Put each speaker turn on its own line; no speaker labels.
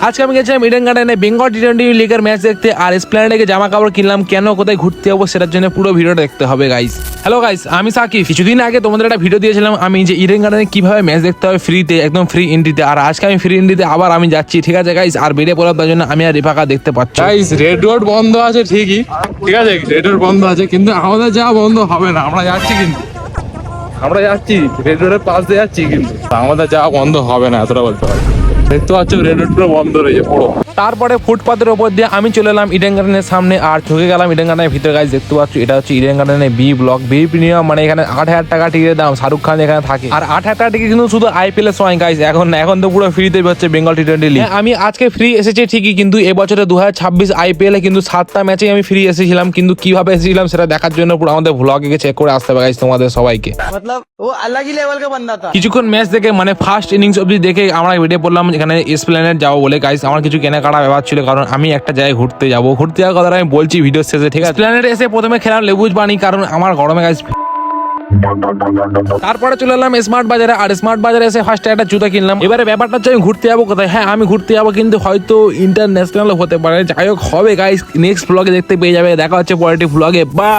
আজকে আমি গেছিলাম ইডেন গার্ডেনে বেঙ্গল টি-20 লিগের ম্যাচ দেখতে, আর এসপ্ল্যানেডে গিয়ে জামা কাপড় কিনলাম। কেন, কোথায় ঘুরতে যাবো সেটার জন্য পুরো ভিডিওটা দেখতে হবে গাইস। হ্যালো গাইস, আমি সাকিব। কিছুদিন আগে তোমাদের একটা ভিডিও দিয়েছিলাম আমি যে ইডেন গার্ডেনে কিভাবে ম্যাচ দেখতে হবে ফ্রিতে, একদম ফ্রি এন্ট্রিতে। আর আজকে আমি ফ্রি এন্ট্রিতে আবার আমি যাচ্ছি, ঠিক আছে গাইস। আর বেরিয়ে পড়ার তার জন্য আমি আর রিফাকা দেখতে পাচ্ছি
গাইস রেড রোড বন্ধ আছে ঠিকই, ঠিক আছে রেড রোড বন্ধ আছে, কিন্তু আমাদের যাওয়া বন্ধ হবে না। আমরা যাচ্ছি রেড রোডের পাশ দিয়ে যাচ্ছি, কিন্তু আমাদের যাওয়া বন্ধ হবে না, এতটা বলতে পারি। দেখতে পাচ্ছ রেড রোড পুরো বন্ধ রয়েছে পুরো।
তারপরে ফুটপাথের ওপর দিয়ে আমি চলে এলাম ইডেন গার্ডেনের সামনে, আর ঢুকে গেলাম ইডেন গার্ডেনের ভিতরে। গাইস দেখতে পাচ্ছ এটা হচ্ছে ইডেন গার্ডেনের বি ব্লক। বি প্রিমিয়াম মানে এখানে 8,000 টাকা টিকিটের দাম। শাহরুখ খান এখানে থাকে, আর 8,000 টাকা টিকিট কিন্তু শুধু আইপিএল এর সময় গাইস। এখন তো পুরো ফ্রিতে হচ্ছে বেঙ্গল টি-20 লিগ। আমি আজকে ফ্রি এসেছি ঠিকই, কিন্তু এবছরে 2026 আইপিএল এ কিন্তু 7টা ম্যাচে আমি ফ্রি এসেছিলাম। কিন্তু কিভাবে এসেছিলাম সেটা দেখার জন্য পুরো আমাদের ভ্লগে গিয়ে চেক করে আসতে হবে গাইস তোমাদের সবাইকে।
मतलब वो अलग ही लेवल का बंदा था।
কিছুক্ষণ ম্যাচ দেখে মানে ফার্স্ট ইনিংস অবধি দেখে আমরা বেরিয়ে পড়লাম এখানে এসপ্ল্যানেড যাবো বলে। গাইস আমার কিছু কেনাকাটা ব্যাপার ছিল, কারণ আমি একটা জায়গায় ঘুরতে যাওয়ার কথাটা আমি বলছি ভিডিওর শেষে, ঠিক আছে। এসপ্ল্যানেডে এসে প্রথমে খেলাম লেবুজ পানি, কারণ আমার গরমে গাইস। তারপরে চলে এলাম স্মার্ট বাজারে, আর স্মার্ট বাজারে এসে ফার্স্টে একটা জুতা কিনলাম। এবারে ব্যাপারটা হচ্ছে আমি ঘুরতে যাবো কোথায়। হ্যাঁ আমি ঘুরতে যাবো, কিন্তু হয়তো ইন্টারন্যাশনাল হতে পারে। যাই হোক হবে গাইস, নেক্সট ব্লগে দেখতে পেয়ে যাবে। দেখা হচ্ছে পরের ব্লগে। বা